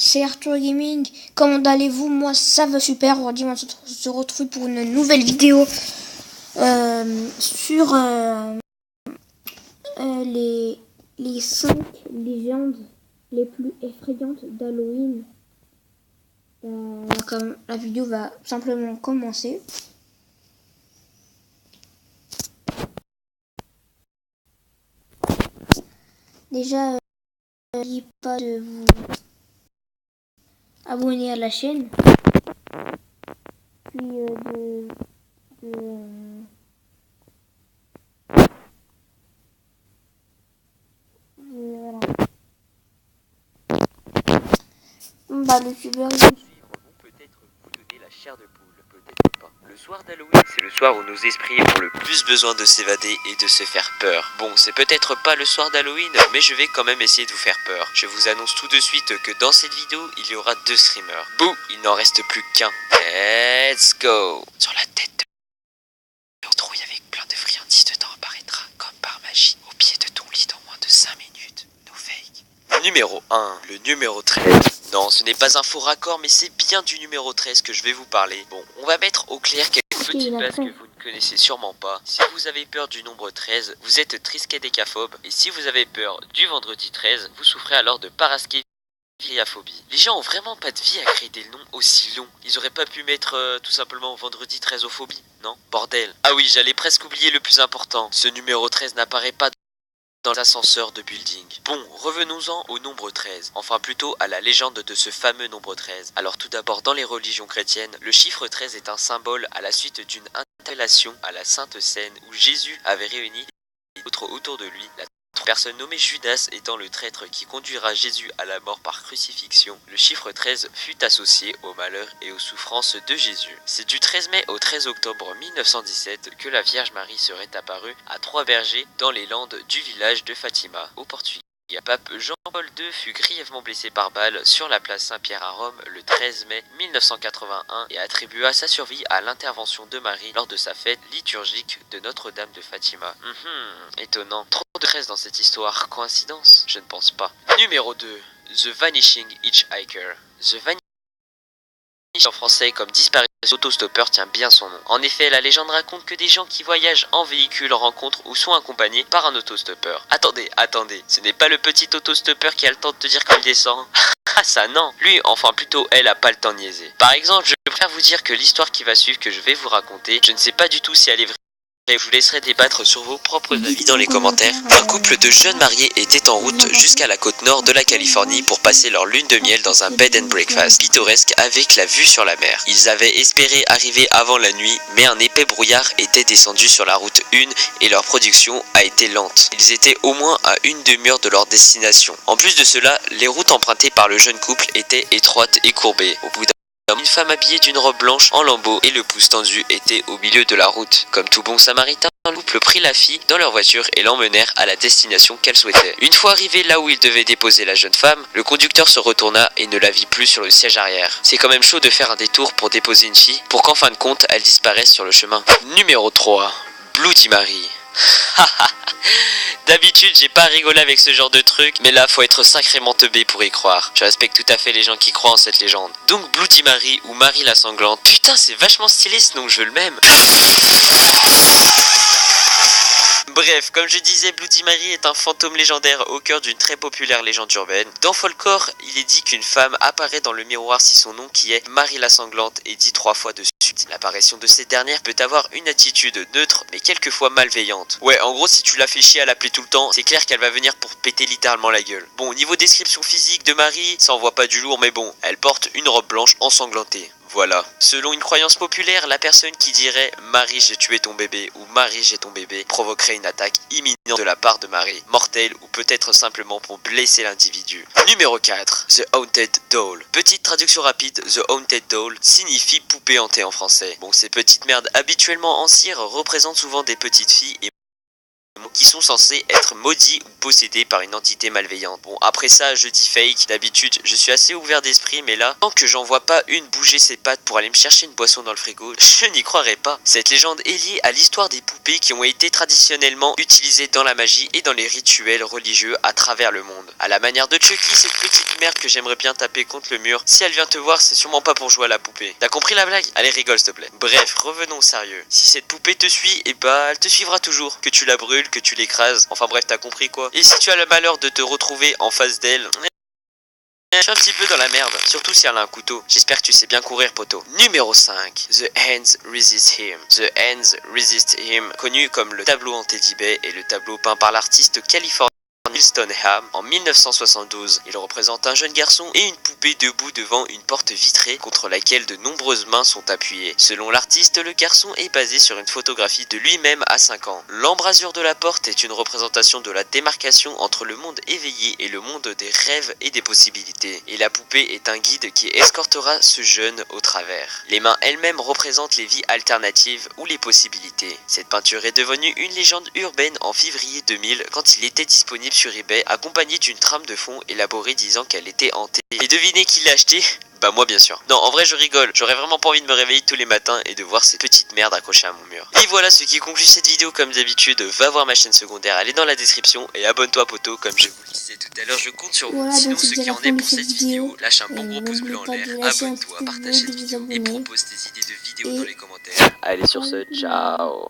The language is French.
c'est Arthur Gaming. Comment allez-vous? Moi ça va super. Aujourd'hui on se retrouve pour une nouvelle vidéo sur les 5 légendes les plus effrayantes d'Halloween. Comme la vidéo va simplement commencer. Déjà, n'oubliez pas de vous abonner à la chaîne, puis voilà. Le youtubeur peut-être vous donner la chair de poule, peut-être pas. Le soir d'Halloween, c'est le soir où nos esprits ont le plus besoin de s'évader et de se faire peur. Bon, c'est peut-être pas le soir d'Halloween, mais je vais quand même essayer de vous faire peur. Je vous annonce tout de suite que dans cette vidéo, il y aura 2 streamers. Bouh, il n'en reste plus qu'un. Let's go. Sur la tête de trouille avec plein de friandises dedans apparaîtra, comme par magie, au pied de ton lit dans moins de 5 minutes. No fake. Numéro 1, le numéro 13. Non, ce n'est pas un faux raccord, mais c'est bien du numéro 13 que je vais vous parler. Bon, on va mettre au clair quelques petites bases que vous ne connaissez sûrement pas. Si vous avez peur du nombre 13, vous êtes triskaïdécaphobe. Et si vous avez peur du vendredi 13, vous souffrez alors de paraskephobie. Les gens ont vraiment pas de vie à créer des noms aussi longs. Ils auraient pas pu mettre tout simplement vendredi 13 ophobie, non? Bordel. Ah oui, j'allais presque oublier le plus important. Ce numéro 13 n'apparaît pas dans l'ascenseur de building. Bon, revenons-en au nombre 13, enfin plutôt à la légende de ce fameux nombre 13. Alors tout d'abord, dans les religions chrétiennes, le chiffre 13 est un symbole à la suite d'une interpellation à la Sainte Seine où Jésus avait réuni les autres autour de lui. La personne nommée Judas étant le traître qui conduira Jésus à la mort par crucifixion, le chiffre 13 fut associé au malheur et aux souffrances de Jésus. C'est du 13 mai au 13 octobre 1917 que la Vierge Marie serait apparue à 3 bergers dans les landes du village de Fatima, au Portugal. Le pape Jean-Paul II fut grièvement blessé par balle sur la place Saint-Pierre à Rome le 13 mai 1981 et attribua sa survie à l'intervention de Marie lors de sa fête liturgique de Notre-Dame de Fatima. Étonnant. Trop de 13 dans cette histoire. Coïncidence? Je ne pense pas. Numéro 2. The Vanishing Hitchhiker. The Vanishing en français comme disparition autostoppeur tient bien son nom. En effet, la légende raconte que des gens qui voyagent en véhicule rencontrent ou sont accompagnés par un autostoppeur. Attendez, ce n'est pas le petit autostoppeur qui a le temps de te dire quand il descend? Ah ça non. Lui, enfin plutôt elle, a pas le temps de niaiser. Par exemple, je préfère vous dire que l'histoire qui va suivre que je vais vous raconter, je ne sais pas du tout si elle est vraie. Et je vous laisserai débattre sur vos propres avis dans les commentaires. Un couple de jeunes mariés était en route jusqu'à la côte nord de la Californie pour passer leur lune de miel dans un bed and breakfast pittoresque avec la vue sur la mer. Ils avaient espéré arriver avant la nuit, mais un épais brouillard était descendu sur la route 1 et leur production a été lente. Ils étaient au moins à une demi-heure de leur destination. En plus de cela, les routes empruntées par le jeune couple étaient étroites et courbées. Au bout d'un une femme habillée d'une robe blanche en lambeaux et le pouce tendu était au milieu de la route. Comme tout bon samaritain, le couple prit la fille dans leur voiture et l'emmenèrent à la destination qu'elle souhaitait. Une fois arrivé là où il devait déposer la jeune femme, le conducteur se retourna et ne la vit plus sur le siège arrière. C'est quand même chaud de faire un détour pour déposer une fille, pour qu'en fin de compte, elle disparaisse sur le chemin. Numéro 3. Bloody Mary. D'habitude j'ai pas rigolé avec ce genre de truc, mais là faut être sacrément teubé pour y croire. Je respecte tout à fait les gens qui croient en cette légende. Donc Bloody Mary ou Marie la sanglante, putain c'est vachement stylé ce nom, je veux le même. Bref, comme je disais, Bloody Mary est un fantôme légendaire au cœur d'une très populaire légende urbaine. Dans Folklore, il est dit qu'une femme apparaît dans le miroir si son nom qui est Marie la sanglante est dit 3 fois de suite. L'apparition de cette dernière peut avoir une attitude neutre, mais quelquefois malveillante. Ouais, en gros, si tu la fais chier à l'appeler tout le temps, c'est clair qu'elle va venir pour péter littéralement la gueule. Bon, niveau description physique de Marie, ça envoie pas du lourd, mais bon, elle porte une robe blanche ensanglantée. Voilà. Selon une croyance populaire, la personne qui dirait « Marie, j'ai tué ton bébé » ou « Marie, j'ai ton bébé » provoquerait une attaque imminente de la part de Marie, mortelle ou peut-être simplement pour blesser l'individu. Numéro 4. The Haunted Doll. Petite traduction rapide, The Haunted Doll signifie poupée hantée en français. Bon, ces petites merdes habituellement en cire représentent souvent des petites filles et qui sont censés être maudits ou possédés par une entité malveillante. Bon, après ça, je dis fake. D'habitude, je suis assez ouvert d'esprit, mais là, tant que j'en vois pas une bouger ses pattes pour aller me chercher une boisson dans le frigo, je n'y croirais pas. Cette légende est liée à l'histoire des poupées qui ont été traditionnellement utilisées dans la magie et dans les rituels religieux à travers le monde. À la manière de Chucky, cette petite merde que j'aimerais bien taper contre le mur, si elle vient te voir, c'est sûrement pas pour jouer à la poupée. T'as compris la blague? Allez, rigole s'il te plaît. Bref, revenons au sérieux. Si cette poupée te suit, et bah, elle te suivra toujours. Que tu la brûles, que tu l'écrases, enfin bref, t'as compris quoi. Et si tu as le malheur de te retrouver en face d'elle, je suis un petit peu dans la merde, surtout si elle a un couteau. J'espère que tu sais bien courir, poteau. Numéro 5. The Hands Resist Him. The Hands Resist Him, connu comme le tableau en Teddy Bay et le tableau peint par l'artiste californien Stoneham en 1972. Il représente un jeune garçon et une poupée debout devant une porte vitrée contre laquelle de nombreuses mains sont appuyées. Selon l'artiste, le garçon est basé sur une photographie de lui-même à 5 ans. L'embrasure de la porte est une représentation de la démarcation entre le monde éveillé et le monde des rêves et des possibilités. Et la poupée est un guide qui escortera ce jeune au travers. Les mains elles-mêmes représentent les vies alternatives ou les possibilités. Cette peinture est devenue une légende urbaine en février 2000 quand il était disponible sur eBay, accompagné d'une trame de fond élaborée disant qu'elle était hantée. Et devinez qui l'a acheté? Bah moi bien sûr. Non, en vrai je rigole, j'aurais vraiment pas envie de me réveiller tous les matins et de voir ces petites merdes accrochées à mon mur. Et voilà ce qui conclut cette vidéo. Comme d'habitude, va voir ma chaîne secondaire, elle est dans la description, et abonne-toi poteau comme je vous le disais tout à l'heure, je compte sur vous. Voilà, Sinon donc ce c'était qui la en fin est de pour cette cette vidéo, vidéo. lâche un bon gros pouce N'oubliez bleu en pas l'air, de lâcher un abonne-toi, petit partage cette pouce bleu, de vidéo vous et abonner. propose tes idées de vidéos Et dans les commentaires. Allez sur ce, voilà. ciao.